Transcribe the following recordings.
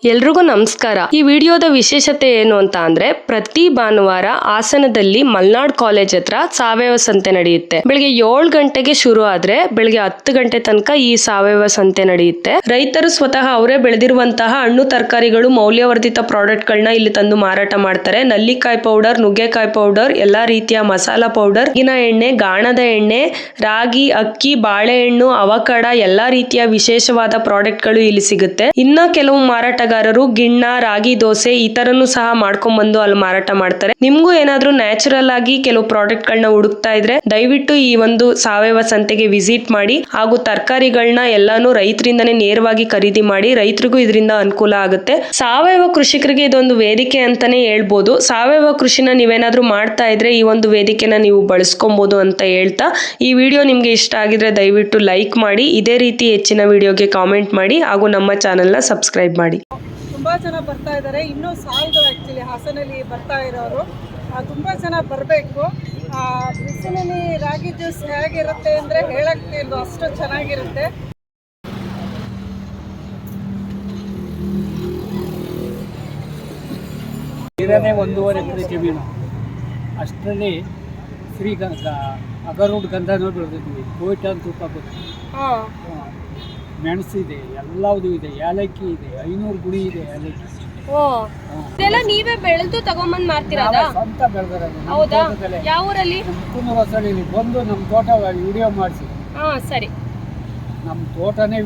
ಎಲ್ರಿಗೂ ನಮಸ್ಕಾರ. ಈ ವಿಡಿಯೋದ ವಿಶೇಷತೆ ಏನು ಅಂತ ಅಂದ್ರೆ, ಪ್ರತಿ ಭಾನುವಾರ ಹಾಸನದಲ್ಲಿ ಮಲ್ನಾಡ್ ಕಾಲೇಜ್ ಹತ್ರ ಸಾವಯವ ಸಂತೆ ನಡೆಯುತ್ತೆ. ಬೆಳಿಗ್ಗೆ 7 ಗಂಟೆಗೆ ಶುರು ಆದ್ರೆ ಬೆಳಿಗ್ಗೆ 10 ಗಂಟೆ ತನಕ ಈ ಸಾವಯವ ಸಂತೆ ನಡೆಯುತ್ತೆ. ರೈತರು ಸ್ವತಃ ಅವರೇ ಬೆಳೆದಿರುವಂತಹ ಹಣ್ಣು ತರಕಾರಿಗಳು, ಮೌಲ್ಯವರ್ಧಿತ ಪ್ರಾಡಕ್ಟ್ ಗಳನ್ನ ಇಲ್ಲಿ ತಂದು ಮಾರಾಟ ಮಾಡ್ತಾರೆ. ನಲ್ಲಿಕಾಯಿ ಪೌಡರ್, ನುಗ್ಗೆಕಾಯಿ ಪೌಡರ್, ಎಲ್ಲಾ ರೀತಿಯ ಮಸಾಲಾ ಪೌಡರ್, ಗಿನ ಎಣ್ಣೆ, ಗಾಣದ ಎಣ್ಣೆ, ರಾಗಿ, ಅಕ್ಕಿ, ಬಾಳೆಹಣ್ಣು, ಅವಕಾಡ, ಎಲ್ಲಾ ರೀತಿಯ ವಿಶೇಷವಾದ ಪ್ರಾಡಕ್ಟ್ ಗಳು ಇಲ್ಲಿ ಸಿಗುತ್ತೆ. ಇನ್ನ ಕೆಲವು ಮಾರಾಟಗಾರರು ಗಿಣ್ಣ, ರಾಗಿ ದೋಸೆ ಈ ತರನು ಸಹ ಮಾಡ್ಕೊಂಡ್ ಬಂದು ಅಲ್ಲಿ ಮಾರಾಟ ಮಾಡ್ತಾರೆ. ನಿಮ್ಗೂ ಏನಾದ್ರೂ ನ್ಯಾಚುರಲ್ ಆಗಿ ಕೆಲವು ಪ್ರಾಡಕ್ಟ್ ಗಳನ್ನ ಹುಡುಕ್ತಾ ಇದ್ರೆ ದಯವಿಟ್ಟು ಈ ಒಂದು ಸಾವಯವ ಸಂತೆಗೆ ವಿಸಿಟ್ ಮಾಡಿ. ಹಾಗೂ ತರಕಾರಿಗಳನ್ನ ಎಲ್ಲಾನು ರೈತರಿಂದನೇ ನೇರವಾಗಿ ಖರೀದಿ ಮಾಡಿ. ರೈತರಿಗೂ ಇದರಿಂದ ಅನುಕೂಲ ಆಗುತ್ತೆ. ಸಾವಯವ ಕೃಷಿಕರಿಗೆ ಇದೊಂದು ವೇದಿಕೆ ಅಂತಾನೆ ಹೇಳ್ಬೋದು. ಸಾವಯವ ಕೃಷಿನ ನೀವೇನಾದ್ರೂ ಮಾಡ್ತಾ ಇದ್ರೆ ಈ ಒಂದು ವೇದಿಕೆನ ನೀವು ಬಳಸ್ಕೊಬಹುದು ಅಂತ ಹೇಳ್ತಾ, ಈ ವಿಡಿಯೋ ನಿಮ್ಗೆ ಇಷ್ಟ ಆಗಿದ್ರೆ ದಯವಿಟ್ಟು ಲೈಕ್ ಮಾಡಿ. ಇದೇ ರೀತಿ ಹೆಚ್ಚಿನ ವಿಡಿಯೋಗೆ ಕಾಮೆಂಟ್ ಮಾಡಿ ಹಾಗೂ ನಮ್ಮ ಚಾನೆಲ್ ನ ಸಬ್ಸ್ಕ್ರೈಬ್ ಮಾಡಿ. ತುಂಬ ಜನ ಬರ್ತಾ ಇದ್ದಾರೆ, ಇನ್ನೂ ಸಾಲದು. ಆ್ಯಕ್ಚುಲಿ ಹಾಸನಲ್ಲಿ ಬರ್ತಾ ಇರೋರು ತುಂಬ ಜನ ಬರಬೇಕು. ಬಿಸಿಲಲ್ಲಿ ರಾಗಿ ಜ್ಯೂಸ್ ಹೇಗಿರುತ್ತೆ ಅಂದರೆ ಹೇಳಕ್ಕೆ ಇಲ್ಲ, ಅಷ್ಟು ಚೆನ್ನಾಗಿರುತ್ತೆ. ಇರೋದೇ 1.5 ಎಕರೆ ಜಮೀನು. ಅಷ್ಟರಲ್ಲಿ ಶ್ರೀ ಅಗರೂಢ ಗಂಧನೂ ಬೆಳೆದಿದ್ವಿ. ಕೋಯ್ಟ ಅಂತ ತೂಕ ಬರುತ್ತೆ, ಮೆಣಸಿದೆ, ಎಲ್ಲವುದು ಇದೆ, ಏಲಕ್ಕಿ ಇದೆ, 500 ಗುಡಿ ಇದೆ ಏಲಕ್ಕಿ. ಇದೆಲ್ಲ ನೀವೇ ಬೆಳೆದು ತಗೊಂಬಂದ್ ಮಾರ್ತಿರೋದಾ? ಸ್ವಂತ ಬೆಳೆದಿರೋದು. ಹೌದಾ? ಯಾವ ಊರಲ್ಲಿ? ಹೊಸಳ್ಳಿಲಿ ಬಂದು ನಮ್ಮ ತೋಟ ವಿಡಿಯೋ ಮಾಡಿಸಿ. ಸರಿ. ನಮ್ಮ ತೋಟನೇ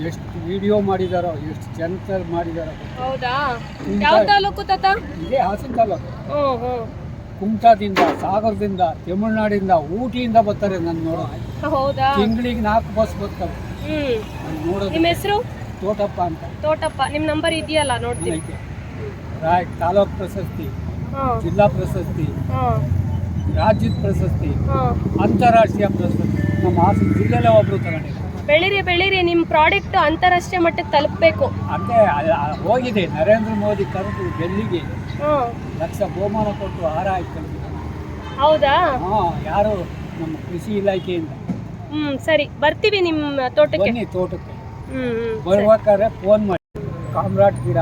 ಎಷ್ಟು ವಿಡಿಯೋ ಮಾಡಿದಾರೋ, ಎಷ್ಟು ಜನ ಮಾಡಿದಾರೋ. ಹೌದಾ? ಯಾವ ತಾಲೂಕು ತಾತ? ಇದೇ ಹಾಸನ ತಾಲೂಕು. ಕುಮಟಾದಿಂದ, ಸಾಗರದಿಂದ, ತಮಿಳುನಾಡಿಂದ, ಊಟಿಯಿಂದ ಬರ್ತಾರೆ ನನ್ನ ನೋಡೋದು. ಹೌದಾ? ತಿಂಗಳಿಗೆ 4 ಬಸ್ ಬರ್ತವೆ ನೋಡೋದು. ನಿಮ್ಮ ಹೆಸರು? ತೋಟಪ್ಪ ಅಂತ. ತೋಟಪ್ಪ. ನಿಮ್ ನಂಬರ್ ಇದೆಯಲ್ಲ, ನೋಡ್ತೀನಿ. ತಾಲೂಕು ಪ್ರಶಸ್ತಿ, ಜಿಲ್ಲಾ ಪ್ರಶಸ್ತಿ, ರಾಜ್ಯದ ಪ್ರಶಸ್ತಿ, ಅಂತಾರಾಷ್ಟ್ರೀಯ ಪ್ರಶಸ್ತಿ ನಮ್ಮ ಹಾಸನ ಜಿಲ್ಲೆಯಲ್ಲೇ ಒಬ್ರು ತಗೊಂಡಿದ್ದಾರೆ. ಬೆಳೀರಿ, ನಿಮ್ ಪ್ರಾಡಕ್ಟ್ ಅಂತಾರಾಷ್ಟ್ರೀಯ ಮಟ್ಟಕ್ಕೆ ತಲುಪಬೇಕು ಅಂದ್ರೆ ಹೋಗಿದೆ. ನರೇಂದ್ರ ಮೋದಿ ಕರೆದು ಡೆಲ್ಲಿಗೆ ಲಕ್ಷ ಬಹುಮಾನ ಕೊಟ್ಟು ಹಾರ ಹಾಕಿ. ಹೌದಾ? ಯಾರು ನಮ್ಮ ಕೃಷಿ ಇಲಾಖೆಯಿಂದ. ಸರಿ, ಬರ್ತೀವಿ ನಿಮ್ಮ ತೋಟಕ್ಕೆ. ಬನ್ನಿ ತೋಟಕ್ಕೆ. ಬರ್ಬೇಕಾದ್ರೆ ಫೋನ್ ಮಾಡಿ. ಕಾಮ್ರಾಟ್ ಗಿಡ,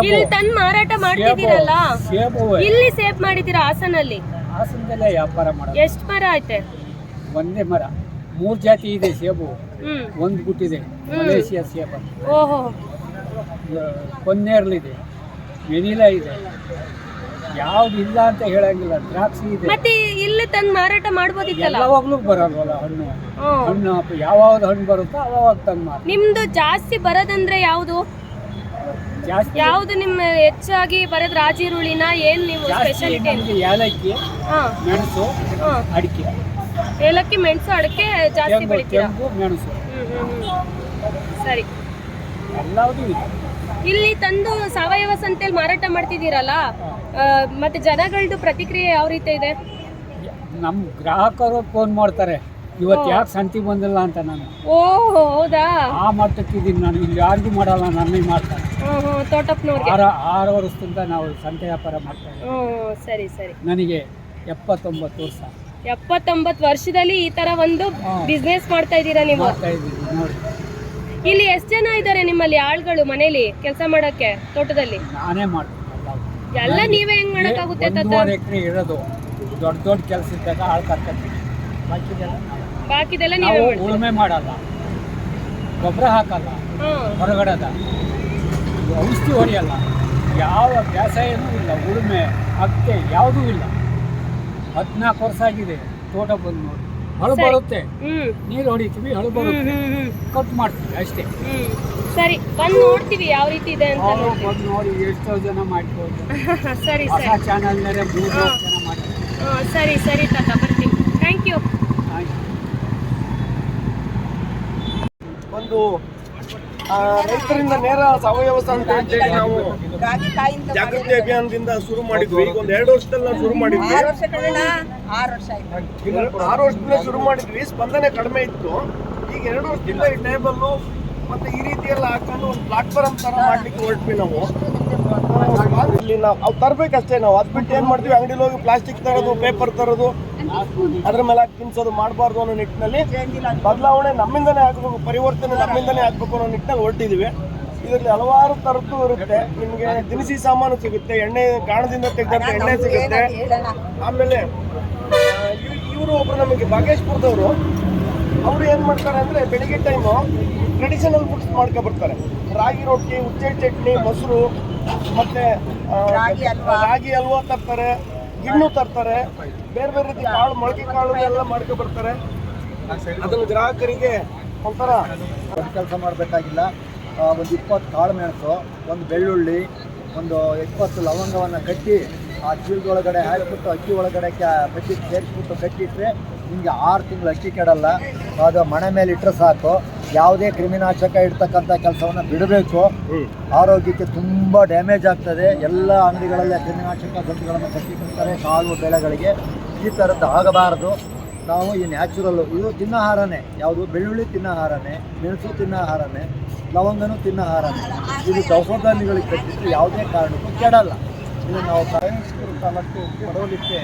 ಇಲ್ಲಿ ತಂದು ಮಾರಾಟ ಮಾಡ್ತಿದ್ದೀರಲ್ಲ, ಸೇಬು ಇಲ್ಲಿ ಸೇಬ್ ಮಾಡಿದ್ದೀರಾ ಹಾಸನಲ್ಲಿ? ಹಾಸನದಲ್ಲೇ ವ್ಯಾಪಾರ ಮಾಡೋದು. ಎಷ್ಟು ಮರ ಐತೆ? ಒಂದೇ ಮರ. 3 ಜಾತಿ ಇದೆ ಸೇಬು. ಒಂದು ಗುಟ್ಟಿದೆ ಮಲೇಷಿಯಾ ಸೇಬು, ಓಹೋ, ಕೊನ್ನೇರ್ಲಿದೆ, ವೆನಿಲಾ ಇದೆ. ಯಾವ್ದು ಇಲ್ಲ ಅಂತ ಹೇಳಂಗಿಲ್ಲ. ದ್ರಾಕ್ಷಿ ಇದೆ. ಮತ್ತೆ ಇಲ್ಲಿ ತಂದು ಮಾರಾಟ ಮಾಡ್ಬೋದಿತ್ತಲ್ಲ? ಯಾವಾಗ್ಲೂ ಬರಲ್ವಲ್ಲ ಹಣ್ಣು ಯಾವಾಗ ಹಣ್ಣು ಬರುತ್ತೋ ಅವಾಗ ತಂದು ಮಾರ. ನಿಮ್ದು ಜಾಸ್ತಿ ಬರೋದಂದ್ರೆ ಯಾವ್ದು? ಯಾವ್ದು ನಿಮ್ಮ ಹೆಚ್ಚಾಗಿ ಬರೋದು? ರಾಜಿರುಳಿನ ಏನ್ ನೀವು ಸ್ಪೆಷಾಲಿಟಿ? ಏಲಕ್ಕಿ, ಮೆಣಸು, ಅಡಿಕೆ. ಏಲಕ್ಕಿ, ಮೆಣಸು, ಅಡಿಕೆ ಜಾಸ್ತಿ ಬೆಳಿತೀರಾ? ಮೆಣಸು. ಸರಿ. ಎಲ್ಲವೂ ಇದೆ. ಇಲ್ಲಿ ತಂದು ಸಾವಯವ ಸಂತೆಯಲ್ಲಿ ಮಾರಾಟ ಮಾಡ್ತಿದ್ದೀರಲ್ಲ, ಮತ್ತೆ ಜನಗಳದ್ದು ಪ್ರತಿಕ್ರಿಯೆ ಯಾವ ರೀತಿ ಇದೆ? ನಮ್ಮ ಗ್ರಾಹಕರು ಫೋನ್ ಮಾಡ್ತಾರೆ, ಇವತ್ತು ಯಾಕೆ ಸಂತಿ ಬಂದಿಲ್ಲ ಅಂತ. ನಾನು ಹೌದಾ? ಆ ಮಟ್ಟಕ್ಕಿದ್ದೀನಿ ನಾನು. ಇಲ್ಲಿ ಯಾರಿಗೂ ಮಾಡಲ್ಲ, ನನಗೆ ಮಾಡ್ತಾರೆ. ತೋಟಪ್ಪನವ್ರಿಗೆ 6 ವರ್ಷದಿಂದ ನಾವು ಸಂತೆ ವ್ಯಾಪಾರ ಮಾಡ್ತಾ ಇದ್ದೀವಿ. ಸರಿ. ನನಗೆ 79 ವರ್ಷ. 79 ವರ್ಷದಲ್ಲಿ ಈ ತರ ಒಂದು ಬಿಸ್ನೆಸ್ ಮಾಡ್ತಾ ಇದ್ದೀರಾ ನೀವು? ಮಾಡ್ತಾ ಇದ್ದೀವಿ ನೋಡಿ. ಇಲ್ಲಿ ಎಷ್ಟು ಜನ ಇದ್ದಾರೆ ನಿಮ್ಮಲ್ಲಿ ಆಳ್ಗಳು ಮನೇಲಿ ಕೆಲಸ ಮಾಡಕ್ಕೆ ತೋಟದಲ್ಲಿ? ನಾನೇ ಮಾಡ್ತೀನಿ ಎಲ್ಲ ನೀವೇ ಹೆಂಗ್ ಮಾಡಕ್ಕಾಗುತ್ತೆ? 1.5 ಎಕರೆ ಇರೋದು. ದೊಡ್ಡ ಕೆಲಸ ಇದ್ದಾಗ ಆಳ್ ಕರ್ಕೊಂತೀವಿ. ಬಾಕಿದೆಲ್ಲ ನಾವು ಉಳುಮೆ ಮಾಡಲ್ಲ, ಗೊಬ್ಬರ ಹಾಕಲ್ಲ, ಹೊರಗಡೆದ ಔಷಧಿ ಹೊಡೆಯಲ್ಲ, ಯಾವ ಬೇಸಾಯನೂ ಇಲ್ಲ, ಉಳುಮೆ ಅಕ್ಕೆ ಯಾವುದೂ ಇಲ್ಲ. 14 ವರ್ಷ ಆಗಿದೆ ತೋಟ ಬಂದು ನೋಡಿ. ಹಳು ಬರುತ್ತೆ, ನೀರು ಹೊಡಿತೀವಿ, ಹಳು ಬರುತ್ತೆ, ಕಟ್ ಮಾಡ್ತೀವಿ ಅಷ್ಟೇ. ಸರಿ, ಬಂದು ನೋಡ್ತೀವಿ ಯಾವ ರೀತಿ ಇದೆ ಅಂತ. ಬಂದು ನೋಡಿ ಎಷ್ಟೋ ಜನ ಮಾಡ್ಬೋದು. ಸರಿ ಹೊಸ ಚಾನಲ್ ಮೇಲೆ 3 ಜನ ಮಾಡ್ತೀವಿ. ಸರಿ ತಾತ, ಬರ್ತೀವಿ. Thank you. ಒಂದು ರೈತರಿಂದ ನೇರ ಸಾವಯವ ಸಂತೆ ಅಂತೇಳಿ ನಾವು ಜಾಗೃತಿ ಅಭಿಯಾನದಿಂದ ಶುರು ಮಾಡಿದ್ವಿ. ಈಗ ಒಂದು 2 ವರ್ಷದಲ್ಲಿ ನಾವು ಶುರು ಮಾಡಿದ್ವಿ. 6 ವರ್ಷದಿಂದ ಶುರು ಮಾಡಿದ್ವಿ. ಸ್ಪಂದನೆ ಕಡಿಮೆ ಇತ್ತು. ಈಗ 2 ವರ್ಷದಿಂದ ಈ ಟೇಬಲ್ಲು ಮತ್ತೆ ಈ ರೀತಿ ಎಲ್ಲ ಹಾಕೊಂಡು ಒಂದು ಪ್ಲಾಟ್ಫಾರ್ಮ್ ತರ ಮಾಡ್ಲಿಕ್ಕೆ ಹೊರಟ್ವಿ ನಾವು. ಇಲ್ಲಿ ನಾವು ತರಬೇಕಷ್ಟೇ. ನಾವು ಅದು ಬಿಟ್ಟು ಏನು ಮಾಡ್ತೀವಿ, ಅಂಗಡಿಲಿ ಹೋಗಿ ಪ್ಲಾಸ್ಟಿಕ್ ತರೋದು, ಪೇಪರ್ ತರೋದು, ಅದ್ರ ಮೇಲೆ ಹಾಕಿ ತಿನ್ಸೋದು ಮಾಡಬಾರ್ದು ಅನ್ನೋ ನಿಟ್ಟಿನಲ್ಲಿ ಬದಲಾವಣೆ ನಮ್ಮಿಂದನೇ ಆಗಬೇಕು, ಪರಿವರ್ತನೆ ನಮ್ಮಿಂದನೇ ಆಗಬೇಕು ಅನ್ನೋ ನಿಟ್ಟಿನಲ್ಲಿ ಹೊರಟಿದ್ದೀವಿ. ಇದರಲ್ಲಿ ಹಲವಾರು ಥರದ್ದು ಇರುತ್ತೆ. ನಿಮಗೆ ದಿನಸಿ ಸಾಮಾನು ಸಿಗುತ್ತೆ, ಎಣ್ಣೆ ಗಾಣದಿಂದ ತೆಗೆದಂಥ ಎಣ್ಣೆ ಸಿಗುತ್ತೆ. ಆಮೇಲೆ ಇವರು ಒಬ್ರು ನಮಗೆ ಬಾಗೇಶ್ಪುರದವರು, ಅವರು ಏನು ಮಾಡ್ತಾರೆ ಅಂದರೆ ಬೆಳಿಗ್ಗೆ ಟೈಮು ಟ್ರೆಡಿಷನಲ್ ಫುಡ್ಸ್ ಮಾಡ್ಕೊಬರ್ತಾರೆ. ರಾಗಿ ರೊಟ್ಟಿ, ಉಚ್ಚೆ ಚಟ್ನಿ, ಮೊಸರು, ಮತ್ತು ರಾಗಿ ಹಲ್ವಾ ತರ್ತಾರೆ, ಗಿಣ್ಣು ತರ್ತಾರೆ, ಬೇರೆ ಬೇರೆ ರೀತಿ ಕಾಳು, ಮೊಳಕೆ ಕಾಳು ಎಲ್ಲ ಮಾಡ್ಕೊಬರ್ತಾರೆ. ಅದನ್ನು ಗ್ರಾಹಕರಿಗೆ ಒಂಥರ ಕೆಲಸ ಮಾಡಬೇಕಾಗಿಲ್ಲ. ಒಂದು 20 ಕಾಳು ಮೆಣಸು, ಒಂದು ಬೆಳ್ಳುಳ್ಳಿ, ಒಂದು 20 ಲವಂಗವನ್ನು ಕಟ್ಟಿ ಆ ಚೀಲದೊಳಗಡೆ ಹಾಕಿಬಿಟ್ಟು ಅಕ್ಕಿ ಒಳಗಡೆ ಬಡ್ಡಿ ಸೇರಿಸ್ಬಿಟ್ಟು ಕಟ್ಟಿಟ್ರೆ ನಿಮಗೆ 6 ತಿಂಗಳು ಅಕ್ಕಿ ಕೆಡಲ್ಲ. ಅದು ಮನೆ ಮೇಲೆ ಇಟ್ಟರೆ ಸಾಕು. ಯಾವುದೇ ಕ್ರಿಮಿನಾಶಕ ಇಡ್ತಕ್ಕಂಥ ಕೆಲಸವನ್ನು ಬಿಡಬೇಕು. ಆರೋಗ್ಯಕ್ಕೆ ತುಂಬ ಡ್ಯಾಮೇಜ್ ಆಗ್ತದೆ. ಎಲ್ಲ ಅಂಗಡಿಗಳಲ್ಲೇ ಕ್ರಿಮಿನಾಶಕ ಗಂಟುಗಳನ್ನು ಕಟ್ಟಿಕೊಡ್ತಾರೆ ಕಾಳು ಬೆಳೆಗಳಿಗೆ. ಈ ಥರದ್ದು ಆಗಬಾರದು. ನಾವು ಈ ನ್ಯಾಚುರಲ್ಲು, ಇದು ತಿನ್ನೋಹಾರನೇ. ಯಾವುದು ಬೆಳ್ಳುಳ್ಳಿ ತಿನ್ನೋಹಾರನೇ, ಮೆಣಸು ತಿನ್ನೋಹಾರನೇ, ಲವಂಗನೂ ತಿನ್ನೋಹಾರನೇ. ಇದು ದವಸಧಾನ್ಯಗಳಿಗೆ ಕಟ್ಟಿದ್ರೆ ಯಾವುದೇ ಕಾರಣಕ್ಕೂ ಕೆಡಲ್ಲ. ಇದು ನಾವು ತಾಲೂಕು ಪಡವಲಿಕ್ಕೆ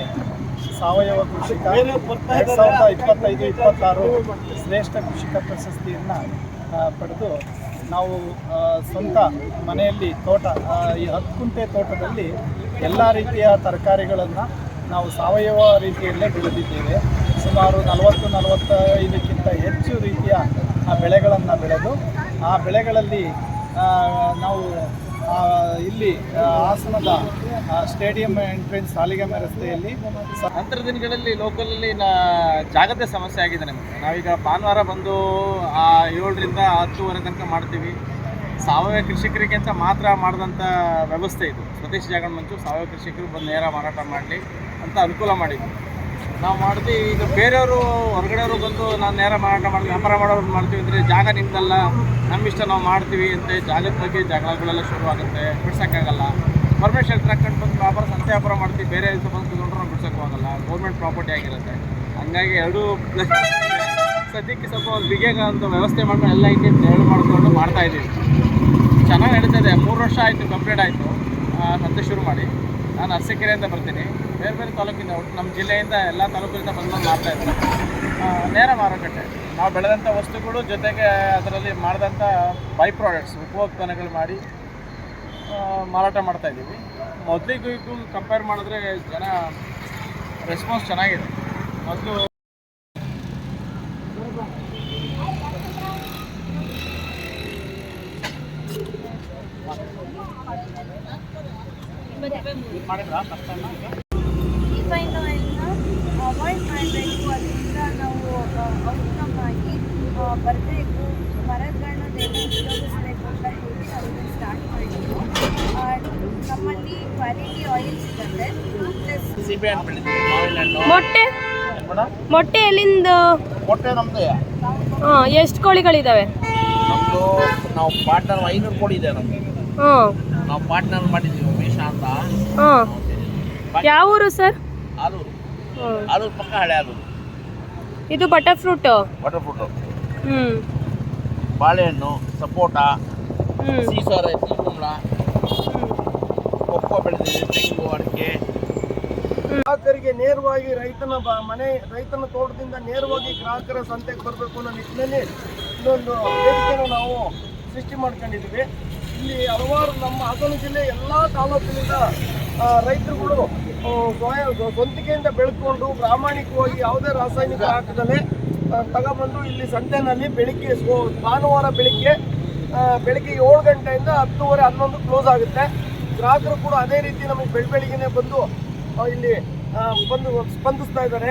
ಸಾವಯವ ಕೃಷಿಕ 2025-26 ಶ್ರೇಷ್ಠ ಕೃಷಿಕ ಪ್ರಶಸ್ತಿಯನ್ನು ಪಡೆದು ನಾವು ಸ್ವಂತ ಮನೆಯಲ್ಲಿ ತೋಟ, ಈ 10 ಗುಂಟೆ ತೋಟದಲ್ಲಿ ಎಲ್ಲ ರೀತಿಯ ತರಕಾರಿಗಳನ್ನು ನಾವು ಸಾವಯವ ರೀತಿಯಲ್ಲೇ ಬೆಳೆದಿದ್ದೇವೆ. ಸುಮಾರು 40-45ಕ್ಕಿಂತ ಹೆಚ್ಚು ರೀತಿಯ ಬೆಳೆಗಳನ್ನು ಬೆಳೆದು ಆ ಬೆಳೆಗಳಲ್ಲಿ ನಾವು ಇಲ್ಲಿ ಹಾಸನದ ಸ್ಟೇಡಿಯಂ ಎಂಟ್ರೆನ್ಸ್ ಸಾಲಿಗ್ರಾಮ ರಸ್ತೆಯಲ್ಲಿ ನಂತರ ದಿನಗಳಲ್ಲಿ ಲೋಕಲಲ್ಲಿ ಜಾಗದ ಸಮಸ್ಯೆ ಆಗಿದೆ ನಮಗೆ. ನಾವೀಗ ಭಾನುವಾರ ಬಂದು 7ರಿಂದ 10ವರೆ ತನಕ ಮಾಡ್ತೀವಿ. ಸಾವಯವ ಕೃಷಿಕರಿಗೆ ಅಂತ ಮಾತ್ರ ಮಾಡಿದಂಥ ವ್ಯವಸ್ಥೆ ಇದು. ಸ್ವದೇಶಿ ಜಾಗರಣ ಮಂಚು ಸಾವಯವ ಕೃಷಿಕರು ಬಂದು ನೇರ ಮಾರಾಟ ಮಾಡಲಿ ಅಂತ ಅನುಕೂಲ ಮಾಡಿದ್ವಿ. ನಾವು ಮಾಡಿದ್ವಿ. ಈಗ ಬೇರೆಯವರು ಹೊರಗಡೆಯವರು ಬಂದು ನಾನು ನೇರ ಮಾರಾಟ ಮಾಡಿ ವ್ಯಾಪಾರ ಮಾಡೋರು ಮಾಡ್ತೀವಿ ಅಂದರೆ ಜಾಗ ನಿಮ್ಮದಲ್ಲ, ನಮ್ಮಿಷ್ಟ ನಾವು ಮಾಡ್ತೀವಿ ಅಂತ ಜಾಗದ ಬಗ್ಗೆ ಜಗಳಗಳೆಲ್ಲ ಶುರುವಾಗುತ್ತೆ. ಬಿಡ್ಸೋಕ್ಕಾಗಲ್ಲ. ಪರ್ಮಿಷನ್ ತಗೊಂಡು ಬಂದು ವ್ಯಾಪಾರ ಸಂತೆ ವ್ಯಾಪಾರ ಮಾಡ್ತೀವಿ. ಬೇರೆ ಬಂದು ಕುತ್ಕೊಂಡ್ರು ನಾವು ಬಿಡ್ಸೋಕ್ಕಾಗಲ್ಲ. ಗೌರ್ಮೆಂಟ್ ಪ್ರಾಪರ್ಟಿ ಆಗಿರುತ್ತೆ. ಹಂಗಾಗಿ ಎರಡೂ ಸದ್ಯಕ್ಕೆ ಸ್ವಲ್ಪ ಒಂದು ಬಿಗಿಯಾಗ ಒಂದು ವ್ಯವಸ್ಥೆ ಮಾಡ್ಕೊಂಡು ಎಲ್ಲ ಹಿಂಗೆ ಎರಡು ಮಾಡಿಕೊಂಡು ಮಾಡ್ತಾಯಿದ್ದೀವಿ. ಚೆನ್ನಾಗಿ ನಡೀತಾ ಇದೆ. 3 ವರ್ಷ ಆಯಿತು, ಕಂಪ್ಲೀಟ್ ಆಯಿತು ಸಂತೆ ಶುರು ಮಾಡಿ. ನಾನು ಅರಸೀಕೆರೆಯಿಂದ ಬರ್ತೀನಿ. ಬೇರೆ ಬೇರೆ ತಾಲೂಕಿಂದ, ಒಟ್ಟು ನಮ್ಮ ಜಿಲ್ಲೆಯಿಂದ ಎಲ್ಲ ತಾಲೂಕಿನಿಂದ ಬಂದು ಮಾಡ್ತಾಯಿದ್ದಾರೆ. ನೇರ ಮಾರುಕಟ್ಟೆ. ನಾವು ಬೆಳೆದಂಥ ವಸ್ತುಗಳು ಜೊತೆಗೆ ಅದರಲ್ಲಿ ಮಾಡಿದಂಥ ಬೈ ಪ್ರಾಡಕ್ಟ್ಸ್, ಉಪೋತ್ಪನ್ನಗಳು ಮಾಡಿ ಮಾರಾಟ ಮಾಡ್ತಾಯಿದ್ದೀವಿ. ಮೊದಲಿಗೂ ಈಗ ಕಂಪೇರ್ ಮಾಡಿದ್ರೆ ಜನ ರೆಸ್ಪಾನ್ಸ್ ಚೆನ್ನಾಗಿದೆ. ಮೊದಲು ಅವಾಯ್ಡ್ ಮಾಡಬೇಕು. ಅದರಿಂದ ನಾವು ಔಷಧವಾಗಿ ಬರಬೇಕು, ಮರಗಳನ್ನು ಉಪಯೋಗಿಸಬೇಕು ಅಂತ ಹೇಳಿ ಅದನ್ನು ಸ್ಟಾರ್ಟ್ ಮಾಡಿದ್ದು. ನಮ್ಮಲ್ಲಿ ಕ್ವಾಲಿಟಿ ಆಯಿಲ್ ಸಿಗುತ್ತೆ. ಮೊಟ್ಟೆ ಎಲ್ಲಿಂದ? ಮೊಟ್ಟೆ ನಮ್ಮದೇ. ಎಷ್ಟು ಕೋಳಿಗಳಿದಾವೆ? ನಮ್ಮದು ನಾವು ಪಾರ್ಟ್ನರ್ 500 ಕೋಳಿ ಇದೆ ನಮಗೆ. ನಾವು ಪಾರ್ಟ್ನರ್ ಮಾಡಿದ್ದೀವಿ ಉಮೇಶ ಅಂತ. ಯಾವ ಊರು ಸರ್? ಆಲೂರು. ಆಲೂರು ಪಕ್ಕ ಹಳೆ ಆಲೂರು. ಇದು ಬಟರ್ ಫ್ರೂಟ್. ಬಾಳೆಹಣ್ಣು, ಸಪೋಟ, ಸೀಸರ, ಕುಂಬಳ, ಕೊಕ್ಕೋ ಬೆಳೆದಿದ್ದೀವಿ, ತೆಂಗು, ಅಡಿಕೆ. ಗ್ರಾಹಕರಿಗೆ ನೇರವಾಗಿ ರೈತನ ತೋಟದಿಂದ ನೇರವಾಗಿ ಗ್ರಾಹಕರ ಸಂತೆಗೆ ಬರಬೇಕು ಅನ್ನೋ ನಿಟ್ಟಿನಲ್ಲಿ ಇನ್ನೊಂದು ವೇದಿಕೆಯನ್ನು ನಾವು ಸೃಷ್ಟಿ ಮಾಡ್ಕೊಂಡಿದ್ದೀವಿ. ಇಲ್ಲಿ ಹಲವಾರು ನಮ್ಮ ಹಾಸನ ಜಿಲ್ಲೆ ಎಲ್ಲ ತಾಲೂಕಿನಿಂದ ರೈತರುಗಳು ಸ್ವಂತಿಕೆಯಿಂದ ಬೆಳೆದುಕೊಂಡು ಪ್ರಾಮಾಣಿಕವಾಗಿ ಯಾವುದೇ ರಾಸಾಯನಿಕ ಹಾಕದಲ್ಲೇ ತಗೊಬಂದು ಇಲ್ಲಿ ಸಂತೆನಲ್ಲಿ ಭಾನುವಾರ ಬೆಳಿಗ್ಗೆ 7 ಗಂಟೆಯಿಂದ 10:30, 11 ಕ್ಲೋಸ್ ಆಗುತ್ತೆ. ಗ್ರಾಹಕರು ಕೂಡ ಅದೇ ರೀತಿ ನಮಗೆ ಬೆಳಗ್ಗೆನೇ ಬಂದು ಇಲ್ಲಿ ಬಂದು ಸ್ಪಂದಿಸ್ತಾ ಇದ್ದಾರೆ.